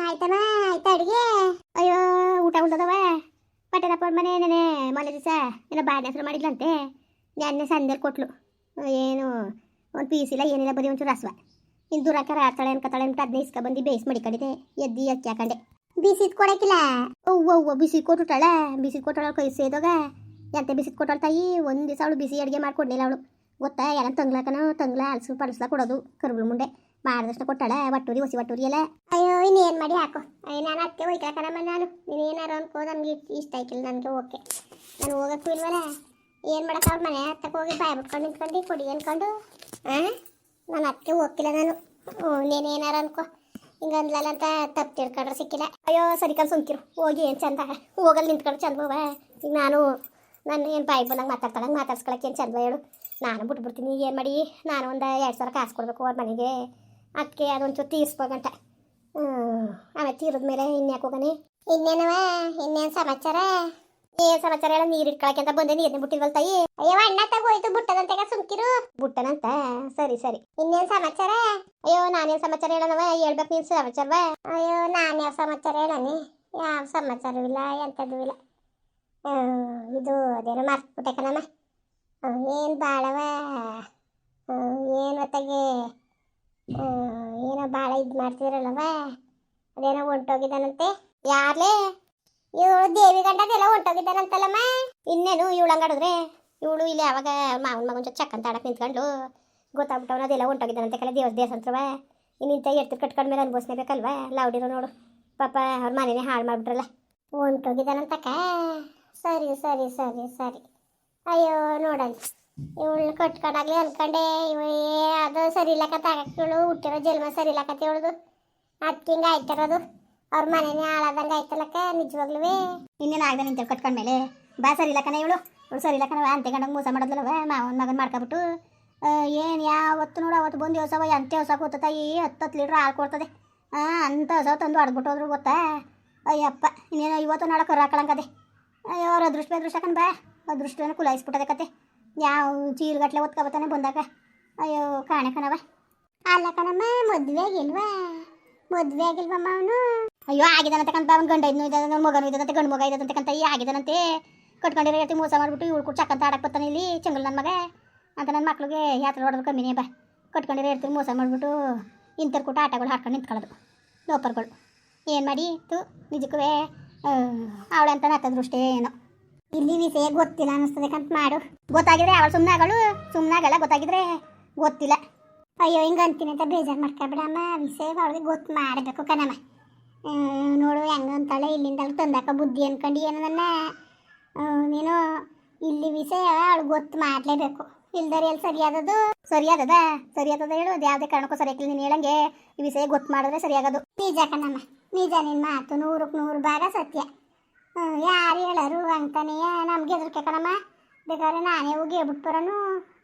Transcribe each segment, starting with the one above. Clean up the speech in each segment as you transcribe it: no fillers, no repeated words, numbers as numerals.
ಆಯ್ತಮ್ಮ ಆಯ್ತಾ ಅಡುಗೆ. ಅಯ್ಯೋ ಊಟ ಉಳ್ದದವ. ಪಟ್ಟದಪ್ಪ ಅವ್ರ ಮನೆ ನೆನೆ ಮೊನ್ನೆ ದಿವಸ ಏನೋ ಬಾಳೆ ಹೆಸರು ಮಾಡಿದ್ಲಂತೆ. ನೆನ್ನೆ ಸಂದೇಲಿ ಕೊಟ್ಲು. ಏನು ಒಂದು ಪೀಸ್ ಇಲ್ಲ ಏನಿಲ್ಲ, ಬರೀ ಒಂಚೂರು ರಸವ. ಇನ್ನು ದೂರಾಕಾರ ಆಡ್ತಾಳೆ ಅನ್ಕತಾಳೆ ಅಂತ ಅದನ್ನೇ ಇಸ್ಕ ಬಂದು ಬೇಯಿಸಿ ಮಡಿಕೊಂಡಿದ್ದೆ. ಎದ್ದಿ ಅಕ್ಕಿ ಹಾಕೊಂಡೆ. ಬಿಸಿದ್ ಕೊಡಕ್ಕಿಲ್ಲ. ಅವ್ವ ಬಿಸಿ ಕೊಟ್ಟುಟಾಳೆ. ಬಿಸಿ ಕೊಟ್ಟಳ ಕೈ ಸೇದೋಗ ಎಂತೆ ಬಿಸಿದ್ ಕೊಟ್ಟಳ ತಾಯಿ. ಒಂದು ದಿವಸ ಅವಳು ಬಿಸಿ ಅಡುಗೆ ಮಾಡ್ಕೊಡ್ಲಿಲ್ಲ ಅವಳು. ಗೊತ್ತಾ ಯಾರ ತಂಗ್ಲಾಕನೋ ತಂಗ್ಲ ಅಲ್ಸು ಪಳಸ್ಲ ಕೊಡೋದು ಕರುಗಳು ಮುಂಡೆ ಮಾಡಿದಷ್ಟು ಕೊಟ್ಟಾಳೆ. ಒಟ್ಟೂರಿ ಹೊಸಿ ಒಟ್ಟೂರಿ ಎಲ್ಲ. ಅಯ್ಯೋ ಇನ್ನೇನು ಮಾಡಿ ಹಾಕು. ಅಯ್ಯ ನಾನು ಅದಕ್ಕೆ ಹೋಯ್ತಾಕಣಮ್ಮ. ನಾನು ನೀನೇನಾರು ಅನ್ಕೋ, ನಮ್ಗೆ ಇಷ್ಟ ಆಯ್ಕಿಲ್ಲ ನನಗೆ. ಓಕೆ ನಾನು ಹೋಗಕ್ಕೂ ಇಲ್ವಲ್ಲ. ಏನು ಮಾಡಕ್ಕೆ ಅವ್ರ ಮನೆ ಹತ್ತಕ್ಕೆ ಹೋಗಿ ಬಾಯ್ ಬಿಟ್ಕೊಂಡು ನಿಂತ್ಕೊಂಡು ಕೊಡಿ ಅಂದ್ಕೊಂಡು ನಾನು ಅದಕ್ಕೆ ಹೋಗಿಲ್ಲ. ನಾನು ನೀನೇನಾರು ಅನ್ಕೋ ಹಿಂಗೆ ಅಂದ್ಲಲ್ಲ ಅಂತ ತಪ್ಪು ತಿಳ್ಕೊಂಡ್ರೆ ಸಿಕ್ಕಿಲ್ಲ. ಅಯ್ಯೋ ಸರಿ ಕಲ್ ಸುಮ್ಕಿರು. ಹೋಗಿ ಏನು ಚಂದ ಹೋಗಲ್ಲಿ ನಿಂತ್ಕೊಂಡು ಚಂದವ. ಈಗ ನಾನು ಏನು ಬಾಯಿ ಬಂದಂಗೆ ಮಾತಾಡ್ತಾಳಂಗೆ ಮಾತಾಡ್ಸ್ಕೊಳಕ್ಕೆ ಏನು ಚಂದ ಹೇಳು. ನಾನು ಬಿಟ್ಬಿಡ್ತೀನಿ. ಏನು ಮಾಡಿ ನಾನು ಒಂದು 2,000 ಕಾಸು ಕೊಡಬೇಕು ಅವ್ರ ಮನೆಗೆ. ಅದಕ್ಕೆ ಅದೊಂಚೂರು ತೀರಿಸ್ಬೋಗಂಟ. ಆಮೇಲೆ ತೀರಿದ್ಮೇಲೆ ಇನ್ಯಾಕೆ ಹೋಗನಿ. ಇನ್ನೇನವ ಇನ್ನೇನು ಸಮಾಚಾರ? ಏನು ಸಮಾಚಾರ ಹೇಳ. ನೀರು ಇಟ್ಕೊಳಕ್ಕೆ ಅಂತ ಬಂದೆ, ನೀರನ್ನೇ ಬಿಟ್ಟಿಲ್ವಲ್ ತಾಯಿ. ಅಯ್ಯೋ ಅಣ್ಣ ತಗೋಯ್ತು ಬುಟ್ಟದಂತೆಗ ಸುಮ್ಕಿರು. ಬುಟ್ಟನಂತ ಸರಿ ಸರಿ. ಇನ್ನೇನು ಸಮಾಚಾರ? ಅಯ್ಯೋ ನಾನೇನು ಸಮಾಚಾರ ಹೇಳನವ, ಹೇಳ್ಬೇಕು ನೀನು ಸಮಾಚಾರವ. ಅಯ್ಯೋ ನಾನು ಯಾವ ಸಮಾಚಾರ ಹೇಳನಿ? ಯಾವ ಸಮಾಚಾರವೂ ಇಲ್ಲ, ಎಂಥದ್ದು ಇಲ್ಲ. ಇದು ಅದೇನೋ ಮರ್ತ್ಬಿಟ್ಟೆ ಕಣಮ್ಮ. ಏನು ಬಾಳವ, ಏನು ಹೊತ್ತಾಗೆ ಏನೋ ಭಾಳ ಇದು ಮಾಡ್ತಿದ್ರಲ್ಲವ. ಅದೇನೋ ಹೊಂಟೋಗಿದ್ದಾನಂತೆ. ಯಾರ್ಲೇ? ಇವಳು ದೇವಿ ಗಂಡದೆಲ್ಲ ಹೊಂಟೋಗಿದ್ದಾನಂತಲ್ಲಮ್ಮ. ಇನ್ನೇನು ಇವಳು ಹಂಗಾಡಿದ್ರೆ ಇವಳು ಇಲ್ಲಿ ಯಾವಾಗ ಮಾವನ ಮಗನ ಜೊತೆ ಚಕ್ಕಂತ ಆಡಕ್ಕೆ ನಿಂತ್ಕೊಂಡು ಗೊತ್ತಾಗ್ಬಿಟ್ಟವನ ಅದೆಲ್ಲ ಹೊಂಟೋಗಿದ್ದಾನಂತೆ ಕಲ. ದೇವಸ್ಥಾನತ್ರವ ಇನ್ನಿಂತ ಎಡ್ತು ಕಟ್ಕೊಂಡ್ಮೇಲೆ ಅನ್ಭವಿಸ್ಲೇಬೇಕಲ್ವ. ಲೌಡಿರೋ ನೋಡು ಪಾಪ ಅವ್ರ ಮನೇನೆ ಹಾಳು ಮಾಡಿಬಿಟ್ರಲ್ಲ. ಹೊಂಟೋಗಿದ್ದಾನಂತಕ್ಕ. ಸರಿ ಸರಿ ಸರಿ ಸರಿ. ಅಯ್ಯೋ ನೋಡೋಣ ಇವಳು ಕಟ್ಕೊಂಡಾಗ್ಲಿ ಅನ್ಕೊಂಡೆ. ಅದು ಸರಿ ಇಲ್ಲಕತ್ತ ಆಗಕ್ಕಳು ಹುಟ್ಟಿರೋ ಜನ್ಮ ಸರಿ ಇಲ್ಲಕತ್ತ ಇವಳ್ದು. ಅದಕ್ಕೆ ಹಿಂಗೆ ಆಯ್ತಿರೋದು. ಅವ್ರ ಮನೇನೆ ಹಾಳಾದಂಗೆ ಆಯ್ತಲ್ಲಕ್ಕ ನಿಜವಾಗ್ಲೂ. ಇನ್ನೇನು ಆಗದೆ ನಿಂತ ಕಟ್ಕೊಂಡ್ಮೇಲೆ ಬಾ ಸರಿ ಇಲ್ಲಕನ ಇವಳು ಸರಿ ಇಲ್ಲಕನವ. ಅಂತೆ ಗಂಡಂಗೆ ಮೋಸ ಮಾಡೋದಲ್ಲವ ಮಾವನ ಮಗನ ಮಾಡ್ಕೊಬಿಟ್ಟು. ಏನು ಯಾವತ್ತು ನೋಡು ಅವತ್ತು ಬಂದು ಹೊಸವ ಎಂತೆ ಹೊಸ ಕೂತ ತಾಯಿ 10 ಲೀಟ್ರ್ ಹಾಲು ಕೊಡ್ತದೆ. ಅಂಥ ಹೊಸ ತಂದು ಹೊಡೆದ್ಬಿಟ್ಟು ಹೋದ್ರು ಗೊತ್ತಾ. ಅಯ್ಯಪ್ಪ ಇನ್ನೇನು ಇವತ್ತು ನಾಳೆ ಕರು ಹಾಕೊಳಂಗದೆ. ಅಯ್ಯೋ ಅವ್ರ ಅದೃಷ್ಟ ಕಣ್ ಬಾ. ಅದೃಷ್ಟನ ಕುಲಾಯಿಸ್ಬಿಟ್ಟದೆ ಕತೆ. ಯಾವ ಚೀಲ್ಗಟ್ಲೆ ಒತ್ಕೊಬತ್ತಾನೆ ಬಂದಾಗ. ಅಯ್ಯೋ ಕಾಣೆ ಕಣವ. ಅಲ್ಲ ಕಣಮ್ಮ ಮದುವೆ ಆಗಿಲ್ವಮ್ಮ ಅವನು? ಅಯ್ಯೋ ಆಗಿದಾನಂತೆ ಕಂತ. ಅವ್ನು ಗಂಡ ಇದ್ನು ಮಗನೂ ಇದ್ದಂತೆ, ಗಂಡು ಮಗ ಇದ್ದಂತೆ ಕಂತ. ಆಗಿದಾನಂತೆ ಕಟ್ಕೊಂಡಿರೋ ಹೇಳ್ತಿ ಮೋಸ ಮಾಡಿಬಿಟ್ಟು ಇವಳು ಕೂಡ ಚಕ್ಕಂತ ಆಡಕ್ಕೆ ಬರ್ತಾನೆ ಇಲ್ಲಿ ಚೆಂಗಲ್ ನನ್ನ ಮಗ ಅಂತ. ನನ್ನ ಮಕ್ಳಿಗೆ ಯಾತ್ರೆ ಹೊಡೆದ್ರು ಕಮ್ಮಿನೇ ಬಾ. ಕಟ್ಕೊಂಡಿರೋ ಹೇಳ್ತಿ ಮೋಸ ಮಾಡಿಬಿಟ್ಟು ಇಂಥರ ಕೂಟ ಆಟಗಳು ಹಾಡ್ಕೊಂಡು ನಿಂತ್ಕೊಳ್ಳೋದು ಲೋಪರ್ಗಳು. ಏನು ಮಾಡಿ ತು ನಿಜಕ್ಕೂ ಅವಳಂತ ನತ್ತದೃಷ್ಟೇ ಏನೋ. ಇಲ್ಲಿ ವಿಷಯ ಗೊತ್ತಿಲ್ಲ ಅನ್ನಿಸ್ತದೆ ಕಂತ ಮಾಡು. ಗೊತ್ತಾಗಿದ್ರೆ ಅವಳು ಸುಮ್ಮನಾಗಲ್ಲ. ಗೊತ್ತಾಗಿದ್ರೆ ಗೊತ್ತಿಲ್ಲ. ಅಯ್ಯೋ ಹಿಂಗೆ ಅಂತೀನಿ ಅಂತ ಬೇಜಾರು ಮಾಡ್ಕೊಬಿಡಮ್ಮ. ವಿಷಯ ಅವಳಿಗೆ ಗೊತ್ತು ಮಾಡಬೇಕು ಕಣಮ್ಮ. ನೋಡು ಹೆಂಗೆ ಅಂತಾಳೆ. ಇಲ್ಲಿಂದ ತಂದಾಕ ಬುದ್ಧಿ ಅನ್ಕೊಂಡು ಏನೋ ನನ್ನ ನೀನು ಇಲ್ಲಿ ವಿಷಯ ಅವಳು ಗೊತ್ತು ಮಾಡಲೇಬೇಕು. ಇಲ್ದರೆ ಎಲ್ಲಿ ಸರಿಯಾದದ ಹೇಳು. ಅದು ಯಾವುದೇ ಕಾರಣಕ್ಕೂ ಸರಿಯಾಗಿಲ್ಲ. ನೀನು ಹೇಳಂಗೆ ಈ ವಿಷಯ ಗೊತ್ತು ಮಾಡಿದ್ರೆ ಸರಿಯಾಗೋದು. ನಿಜ ಕಣಮ್ಮ ನಿಜ. ನಿನ್ನ ಮಾತು 100ಕ್ಕೆ 100 ಭಾಗ ಸತ್ಯ. ಯಾರು ಹೇಳರು ಅಂತಾನೆ ನಮ್ಗೆ ಹೆದರಿಕೆ ಕಣಮ್ಮ. ಬೇಕಾದ್ರೆ ನಾನೇ ಹೋಗಿ ಹೇಳ್ಬಿಟ್ಟು ಬರೋನು.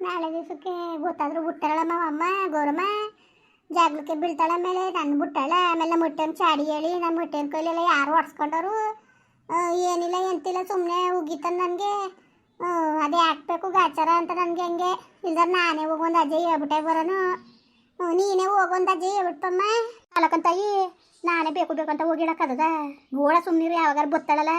ನಾಳೆ ದಿವಸಕ್ಕೆ ಗೊತ್ತಾದರೂ ಬಿಟ್ಟಾಳಮ್ಮ ಅಮ್ಮ ಗೌರಮ್ಮ. ಜಾಗ್ಲಕ್ಕೆ ಬೀಳ್ತಾಳ. ಆಮೇಲೆ ನನ್ನ ಬಿಟ್ಟಾಳ. ಆಮೇಲೆ ನಮ್ಮ ಹೊಟ್ಟೆನ ಚಾಡಿ ಹೇಳಿ ನಮ್ಮ ಹೊಟ್ಟೆನ ಕೈಲೆಲ್ಲ ಯಾರು ಹೊಡ್ಸ್ಕೊಂಡರು. ಏನಿಲ್ಲ ಎಂತಿಲ್ಲ ಸುಮ್ಮನೆ ಉಗೀತಾನೆ ನನಗೆ. ಅದೇ ಹಾಕ್ಬೇಕು ಗಾಚಾರ ಅಂತ ನನಗೆ ಹೆಂಗೆ. ಇಲ್ದಾರ ನಾನೇ ಹೋಗೊಂದು ಅಜ್ಜಿ ಹೇಳ್ಬಿಟ್ಟೆ ಬರೋನು. ನೀನೇ ಹೋಗೊಂದು ಅಜ್ಜಿ ಹೇಳ್ಬಿಟ್ಟಮ್ಮ. ಅಲಕ್ಕಂತಾಯಿ ನಾನೇ ಬೇಕು ಅಂತ ಹೋಗಿ ಹೇಳಕ್ಕದ ಗೋಳ. ಸುಮ್ಮನಿರು ಯಾವಾಗಾರು ಬತ್ತಾಳಲ್ಲ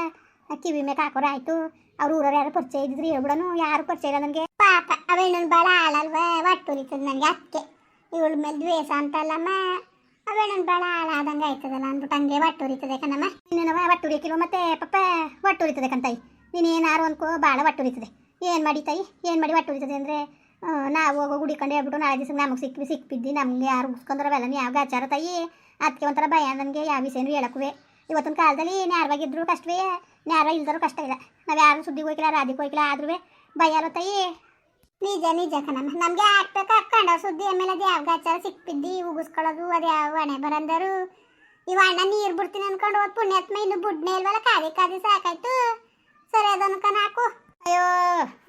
ಕಿವಿ ಮೇಲೆ ಹಾಕೋರು ಆಯಿತು. ಅವ್ರು ಊರವ್ರು ಯಾರು ಪರಿಚಯ ಇದ್ದಿದ್ರು ಹೇಳ್ಬಿಡೋನು. ಯಾರು ಪರಿಚಯ ಇಲ್ಲ ನನಗೆ. ಪಾಪ ಅವೇಣ್ಣನ ಭಾಳ ಹಾಳಲ್ವ ಒಟ್ಟುರಿತದೆ ನನಗೆ. ಅದಕ್ಕೆ ಇವಳ ಮೇಲೆ ದ್ವೇಷ ಅಂತಲ್ಲಮ್ಮ. ಅವೇಣ್ಣನ ಭಾಳ ಹಾಳಾದಂಗೆ ಆಯ್ತದಲ್ಲ ಅಂದ್ಬಿಟ್ಟು ಹಂಗೆ ಒಟ್ಟುರಿತದೆ ಕಣಮ್ಮ. ಇನ್ನೇನವ ಒಟ್ಟುರಿಕಿಲ್ವ ಮತ್ತೆ ಪಾಪ ಒಟ್ಟುರಿತದೆ ಕಂತಾಯಿ. ನೀನೇನಾರು ಅನ್ಕೋ ಭಾಳ ಒಟ್ಟುರಿತದೆ. ಏನು ಮಾಡಿ ತಾಯಿ ಏನು ಮಾಡಿ ಒಟ್ಟುರಿತದೆ ಅಂದರೆ ನಾವು ಹೋಗೋ ಹುಡಿಕೊಂಡು ಹೇಳ್ಬಿಟ್ಟು ನಾಳೆ ದಿವಸ ನಮಗೆ ಸಿಕ್ಬಿದ್ದು ನಮಗೆ ಯಾರು ಉಸ್ಕೊಂಡ್ರವೆಲ್ಲ ಯಾವ ಗಾಚಾರ ತಾಯಿ. ಅದಕ್ಕೆ ಒಂಥರ ಭಯ ನನಗೆ. ಯಾವ ವಿಷಯನೂ ಹೇಳಕ್ಕುವೆ. ಇವತ್ತಿನ ಕಾಲದಲ್ಲಿ ನ್ಯಾರವಾಗಿದ್ದರೂ ಕಷ್ಟವೇ, ನ್ಯಾರ ಇಲ್ದರೂ ಕಷ್ಟ ಇಲ್ಲ. ನಾವು ಯಾರು ಸುದ್ದಿಗೆ ಹೋಗಿಲ್ಲ ರಾದಿಗೆ ಹೋಗಿಲ್ಲ ಆದ್ರೂ ಭಯ ಅಲ್ಲ ತಾಯಿ. ನಿಜ ಕಣಮ್ಮ. ನಮಗೆ ಹಾಕ್ಬೇಕು ಹಾಕ್ಕೊಂಡವ್ರು ಸುದ್ದಿ. ಆಮೇಲೆ ಅದು ಯಾವ ಗಾಚಾರ ಸಿಕ್ಬಿದ್ದು ಉಗಿಸ್ಕೊಳ್ಳೋದು ಅದು ಯಾವ ಹಣೆ ಬರಂದರು. ಇವ ಅಣ್ಣ ನೀರು ಬಿಡ್ತೀನಿ ಅನ್ಕೊಂಡು ಹೋದ್ ಪುಣ್ಯಾತ್ಮ ಇನ್ನೂ ಬುಡ್ನೇ ಇಲ್ವಲ್ಲ. ಕಾದಿ ಸಾಕಾಯ್ತು. ಸರಿ ಅದನ್ಕನ ಹಾಕು. ಅಯ್ಯೋ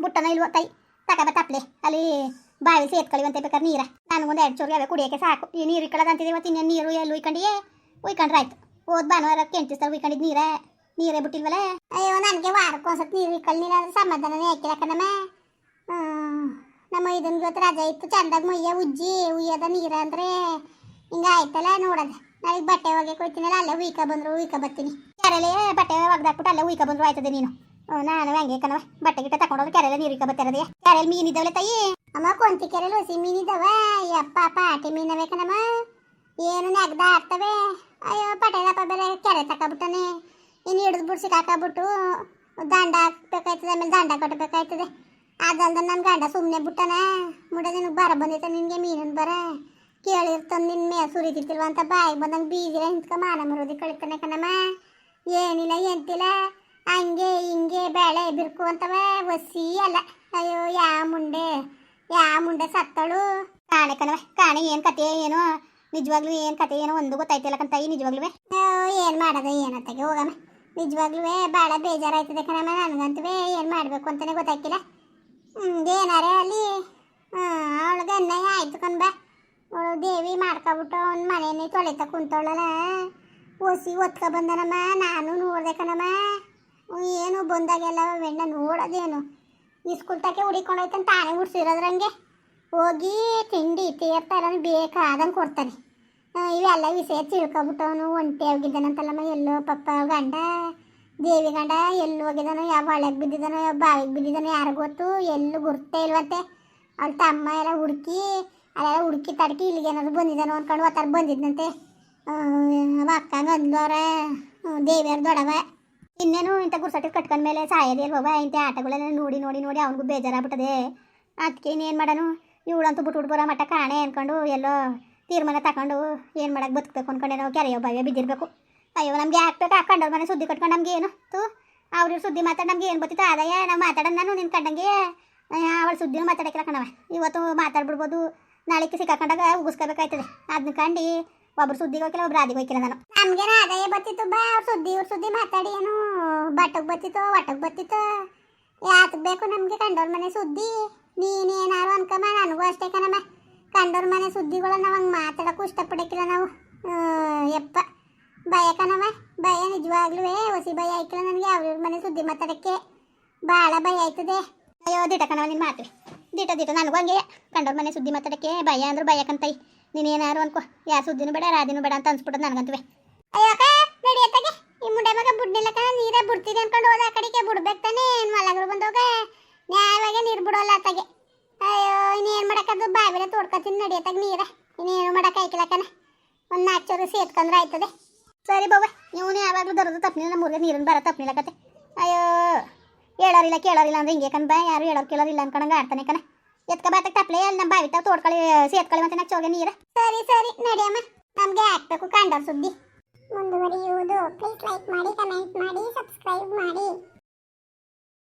ಬುಟ್ಟನ ಇಲ್ವೋ ತಾಯಿ. ತಗೊಬ ತಪ್ಪಲೆ ಅಲ್ಲಿ ಬಾವಿ ಸೇತ್ಕೊಳ್ಳಿವಂತೆ ಬೇಕಾದ್ರೆ ನೀರ. ನನಗೊಂದು 2 ಚೂರು ಯಾವ್ಯಾವ ಕುಡಿಯೋಕ್ಕೆ ಸಾಕು. ಈ ನೀರು ಇಕ್ಕಳದಂತಿದೆ. ಇವತ್ತು ಇನ್ನೇನು ನೀರು ಎಲ್ಲಿ ಉಯ್ಕೊಂಡ್ರೆ ಆಯ್ತು. ಹೋದ್ ಭಾನುವಾರ ಕೆಂಟಿಸ್ತಾರೆ ಉಯ್ಕೊಂಡಿದ್ದು ನೀರೇ ಬಿಟ್ಟಿಲ್ವಲ್ಲ. ಅಯ್ಯೋ ನನಗೆ ವಾರಕ್ಕೆ ಒಂದ್ಸತಿ ನೀರು ಇಕ್ಕಳು ನೀರು ಅಂದ್ರೆ ಸಮಾಧಾನನೇ ಹಾಕಿಲ್ಲ ಕಣಮ್ಮ. ನಮ್ಮ ಇದನ್ನ ಇವತ್ತು ರಜೆ ಇತ್ತು. ಚಂದಾಗಿ ಮುಯ್ಯ ಉಜ್ಜಿ ಉಯ್ಯದ ನೀರು ಅಂದರೆ ಹಿಂಗೆ ಆಯ್ತಲ್ಲ ನೋಡೋದು. ನಾಳೆ ಬಟ್ಟೆ ಒಗೆಗೆ ಹೋಗ್ತೀನಲ್ಲ ಅಲ್ಲೇ ಉಯ್ಕ ಬಂದ್ರು ಉಯ್ಕ ಬರ್ತೀನಿ. ಕೆರೆಲೆ ಬಟ್ಟೆ ಒಗ್ದಾಕ್ಬಿಟ್ಟು ಅಲ್ಲೇ ಉಯ್ಕ ಬಂದ್ರು ಆಯ್ತದೆ ನೀನು. ನಾನು ಹಂಗೆ ಕಣವ ಬಟ್ಟೆ ಗಿಟ್ಟ ತಗೊಂಡೋದ್ರೆ ಕೆರೆಲ್ಲ ನೀರು ಇಕ್ಕ ಬರ್ತಿರೋದೇ. ಕೆರೆಯಲ್ಲಿ ಮೀನಿದ್ದಾವಲೆ ತಾಯಿ ಅಮ್ಮ ಕೊಂತಿ ಕೆರೆಯಲ್ಲಿ ಹೊಸಿ ಮೀನಿದ್ದಾವ. ಯಪ್ಪ ಪಾಟಿ ಮೀನವೇ ಕಣಮ್ಮ, ಏನು ನೆಗ್ದ ಆಗ್ತವೆ. ಅಯ್ಯೋ ಪಟೇಲಪ್ಪ ಬೇರೆ ಕೆರೆ ತಕೊಬಿಟ್ಟಾನೆ, ಇನ್ನು ಹಿಡಿದು ಬಿಡ್ಸಿ ಹಾಕಬಿಟ್ಟು ದಂಡ ಹಾಕ್ಬೇಕಾಯ್ತದೆ, ಆಮೇಲೆ ದಂಡ ಕಟ್ಟಬೇಕಾಯ್ತದೆ. ಅದಲ್ದ ನನ್ನ ಗಂಡ ಸುಮ್ಮನೆ ಬಿಟ್ಟಾನ. ಮುಡ ನಿನಗೆ ಬರ ಬಂದೈತೆ ನಿನಗೆ ಮೀನನ್ ಬರ ಕೇಳಿರ್ತಾನೆ ನಿನ್ನ ಮೇ ಸುರಿತಿಲ್ವ ಅಂತ ಬಾಯಿಗೆ ಬಂದಂಗೆ ಬೀದಿರ ಹಿಂದ್ಕ ಮಾನ ಮರೋದಿ ಕಳಿತಾನೆ ಕಣಮ್ಮ. ಏನಿಲ್ಲ ಎಂತಿಲ್ಲ ಹಂಗೆ ಹಿಂಗೆ ಬೇಳೆ ಬಿರ್ಕು ಅಂತವ ಒಸಿ ಅಲ್ಲ. ಅಯ್ಯೋ ಯಾ ಮುಂಡೆ ಸತ್ತಳು ಕಾಣೆ ಕಣವ. ಕಾಣೆ ಏನು ಕತೆ ಏನೋ ನಿಜವಾಗ್ಲೂ ಏನು ಕತೆ ಏನೋ ಒಂದು ಗೊತ್ತಾಯ್ತಿಲ್ಲ ಕಂತಾಯಿ ನಿಜವಾಗ್ಲೂ. ಏನು ಮಾಡೋದು ಏನತ್ತಾಗೆ ಹೋಗಮ್ಮ. ನಿಜವಾಗ್ಲೂ ಭಾಳ ಬೇಜಾರಾಯ್ತದೆ ಕಣಮ್ಮ ನನಗಂತವೇ. ಏನು ಮಾಡಬೇಕು ಅಂತಲೇ ಗೊತ್ತಾಯ್ತಿಲ್ಲ. ಏನಾರೇ ಅಲ್ಲಿ ಅವಳಿಗೆ ಅನ್ಯಾಯ ಆಯ್ತು ಕಣ್ಬ. ಅವಳು ದೇವಿ ಮಾಡ್ಕೊಬಿಟ್ಟು ಅವ್ನ ಮನೇನೆ ತೊಳಿತ ಕುಂತವಳಲ್ಲ, ಒಸಿ ಒತ್ಕೊ ಬಂದನಮ್ಮ. ನಾನು ನೋಡ್ದೆ ಕಣಮ್ಮ. ಏನು ಬಂದಾಗೆಲ್ಲ ವೆಣ್ಣ ನೋಡೋದೇನು ಸ್ಕೂಲ್ ತಕ್ಕೆ ಹುಡಿಕೊಂಡೋಯ್ತಾನೆ ತಾನೇ ಹುಡ್ಸಿರೋದ್ರಂಗೆ ಹೋಗಿ ತಿಂಡಿ ತೀರ್ತಾ ಎಲ್ಲ ಬೇಕಾದಂಗೆ ಕೊಡ್ತಾನೆ. ಇವೆಲ್ಲ ವಿಷಯ ತಿಳ್ಕೊಬಿಟ್ಟವನು ಒಂಟಿ ಹೋಗಿದ್ದಾನಂತಲ್ಲಮ್ಮ. ಎಲ್ಲೋ ಪಪ್ಪ ಗಂಡ ದೇವಿ ಗಂಡ ಎಲ್ಲಿ ಹೋಗಿದ್ದಾನೋ, ಯಾವ ಹೊಳೆಗೆ ಬಿದ್ದಿದ್ದಾನೋ ಯಾವ ಬಾವಿಗೆ ಬಿದ್ದಿದ್ದಾನೋ ಯಾರು ಗೊತ್ತು. ಎಲ್ಲೂ ಗುರ್ತೇ ಇಲ್ವಂತೆ. ಅವಳ ತಮ್ಮ ಎಲ್ಲ ಹುಡುಕಿ ಅಲ್ಲೆಲ್ಲ ಹುಡುಕಿ ತಡ್ಕಿ ಇಲ್ಲಿಗೆ ಏನಾದ್ರು ಬಂದಿದ್ದಾನೋ ಅಂದ್ಕೊಂಡು ಒತ್ತಾರ ಬಂದಿದ್ದಂತೆ. ಅಕ್ಕಂಗೆ ಅಂದ್ಲವ್ರ ದೇವಿಯವ್ರ ದೊಡವ. ಇನ್ನೇನು ಇಂಥ ಗುರ್ಸಟ್ಟಿ ಕಟ್ಕೊಂಡ್ಮೇಲೆ ಸಾಯೋದೇ ಅಲ್ವವ. ಇಂಥ ಆಟಗಳೆಲ್ಲ ನೋಡಿ ನೋಡಿ ನೋಡಿ ಅವ್ನಿಗೂ ಬೇಜಾರಾಗ್ಬಿಟ್ಟದೆ. ಅದಕ್ಕೆ ಇನ್ನೇನು ಮಾಡೋನು, ಇವಳಂತೂ ಬಿಟ್ಬಿಟ್ಟು ಬರೋ ಮಟ್ಟ ಕಾಣೆ ಅಂದ್ಕೊಂಡು ಎಲ್ಲೋ ತೀರ್ಮಾನ ತಗೊಂಡು ಏನು ಮಾಡಕ್ಕೆ ಬದುಕಬೇಕು ಅಂದ್ಕೊಂಡೆ ನಾವು ಕೆರೆಯೋ ಬಾವಿಯ ಬಿದ್ದಿರಬೇಕು. ಅಯ್ಯೋ ನಮಗೆ ಹಾಕ್ಬೇಕು ಹಾಕೊಂಡವ್ರ ಮನೆ ಸುದ್ದಿ ಕಟ್ಕೊಂಡು ನಮ್ಗೆ ಏನು ತು ಅವ್ರ ಸುದ್ದಿ ಮಾತಾಡಿ ನಮ್ಗೆ ಏನು ಗೊತ್ತಿತ್ತು ಆದಾಯ. ನಾವು ಮಾತಾಡೋಣ ನಾನು ನಿನ್ನ ಕಂಡಂಗೆ ಅವಳ ಸುದ್ದಿನೂ ಮಾತಾಡೋಕ್ಕಿಲ್ಲ ಕಣವ. ಇವತ್ತು ಮಾತಾಡ್ಬಿಡ್ಬೋದು, ನಾಳೆಗೆ ಸಿಕ್ಕಾಕೊಂಡಾಗ ಉಗಿಸ್ಕೋಬೇಕಾಯ್ತದೆ. ಅದನ್ನ ಕಂಡು ಒಬ್ರು ಸುದ್ದಿಗೆ ಹೋಗಿಲ್ಲ ಒಬ್ರು ರಾದಿಗೆ ಹೋಗಿಲ್ಲ ನಾನು. ನಮ್ಗೇನ ಆದಾಯ ಬತ್ತಿತ್ತು ಬಾ. ಅವ್ರ ಸುದ್ದಿ ಇವ್ರ ಸುದ್ದಿ ಮಾತಾಡಿ ಏನು ಬಟ್ಟಕ್ಕೆ ಬತ್ತಿತ್ತು ಒಟ್ಟಕ್ಕೆ ಬತ್ತಿತ್ತು. ಯಾತಕ್ಕೆ ಬೇಕು ನಮಗೆ ಕಂಡವ್ರ ಮನೆ ಸುದ್ದಿ? ನೀನೇನಾರು ಅನ್ಕಮ್ಮ, ನನಗೂ ಅಷ್ಟೇ ಕಣಮ್ಮ. ಕಂಡವ್ರ ಮನೆ ಸುದ್ದಿಗಳು ನಾವು ಹಂಗೆ ಮಾತಾಡೋಕ್ಕೂ ಇಷ್ಟಪಡೋಕ್ಕಿಲ್ಲ ನಾವು. ಯಪ್ಪ ಭಯ ಕಣವ, ಭಯ ನಿಜವಾಗ್ಲೂ ಹೊಸಿ ಭಯ ಆಯ್ಕಿಲ್ಲ ನನಗೆ. ಅವ್ರ ಮನೆ ಸುದ್ದಿ ಮಾತಾಡೋಕ್ಕೆ ಭಾಳ ಭಯ ಆಯ್ತದೆ. ಅಯ್ಯೋ ದಿಟ ಕಣವ ನಿನ್ನ ಮಾತು ದಿಟ ನನಗೂ ಹಂಗೆ ಕಂಡವ್ರ ಮನೆ ಸುದ್ದಿ ಮಾತಾಡೋಕ್ಕೆ ಭಯ ಅಂದ್ರೆ ಭಯ ಕಂತೈ. ನೀನೇನಾರು ಅನ್ಕೋ, ಯಾರು ಸುದ್ದಿನೂ ಬೇಡ ರಾದಿನೂ ಬೇಡ ಅಂತ ಅನ್ಸ್ಬಿಟ್ಟದು ನನಗಂತವೆ. ಅಯ್ಯೋ ಅಕ್ಕ ನಡಿಯತ್ತಾಗೆ ಈ ಮುಂಡೆ ಮಗ ಬುಡ್ನಿಲ್ಲಕ್ಕ ನೀರೇ ಬಿಡ್ತಿದೆ ಅನ್ಕೊಂಡು ಹೋದ. ಆ ಕಡೆಗೆ ಬಿಡ್ಬೇಕು ತಾನೆ. ಮಲಗರು ಬಂದೋಗ ನ್ಯಾಯವಾಗಿ ನೀರು ಬಿಡೋಲ್ಲ ಅತ್ತಾಗೆ. ಅಯ್ಯೋ ಇನ್ನೇನು ಮಾಡೋಕ್ಕದು ಬಾವಿಲೆ ತೋಡ್ಕೊತೀನಿ ನಡಿಯತ್ತಾಗ ನೀರ. ಇನ್ನೇನು ಮಾಡೋಕೆ ಆಯ್ಕಿಲ್ಲಕ್ಕನ ಒಂದು 4 ಚೂರು ಸೇತ್ಕೊಂಡ್ರೆ ಆಯ್ತದೆ. ಸರಿ ಬಾವ, ಇವನು ಯಾವಾಗಲೂ ದೊರದು ತಪ್ಪನಿಲ್ಲ, ನಮ್ಮೂರಿಗೆ ನೀರನ್ನು ಬರೋ ತಪ್ಪನಿಲ್ಲ ಕತೆ. ಅಯ್ಯೋ ಹೇಳೋರಿಲ್ಲ ಕೇಳೋರಿಲ್ಲ ಅಂದ್ರೆ ಹಿಂಗೆ ಕಣ್ ಬಾ. ಯಾರು ಹೇಳೋರು ಕೇಳೋರಿಲ್ಲ ಅನ್ಕೊಂಡಂಗೆ ಆಡ್ತಾನೆ ಕಣ. ಎತ್ಕ ಬಾತಕ್ಕೆ ತಪ್ಪಲೆ ಅಲ್ಲಿ ನಮ್ಮ ಬಾವಿ ತಾವು ತೋಡ್ಕೊಳ್ಳಿ ಸೇತ್ಕೊಳ್ಳಿ ಮತ್ತೆ ನಾಚೋಗೆ ನೀರ. ಸರಿ ನಡಿಯಮ್ಮ, ನಮಗೆ ಹಾಕ್ಬೇಕು ಕಂಡವ್ರ ಸುದ್ದಿ. ಮುಂದುವರಿಯುವುದು. ಪ್ಲೀಸ್ ಲೈಕ್ ಮಾಡಿ, ಕಮೆಂಟ್ ಮಾಡಿ.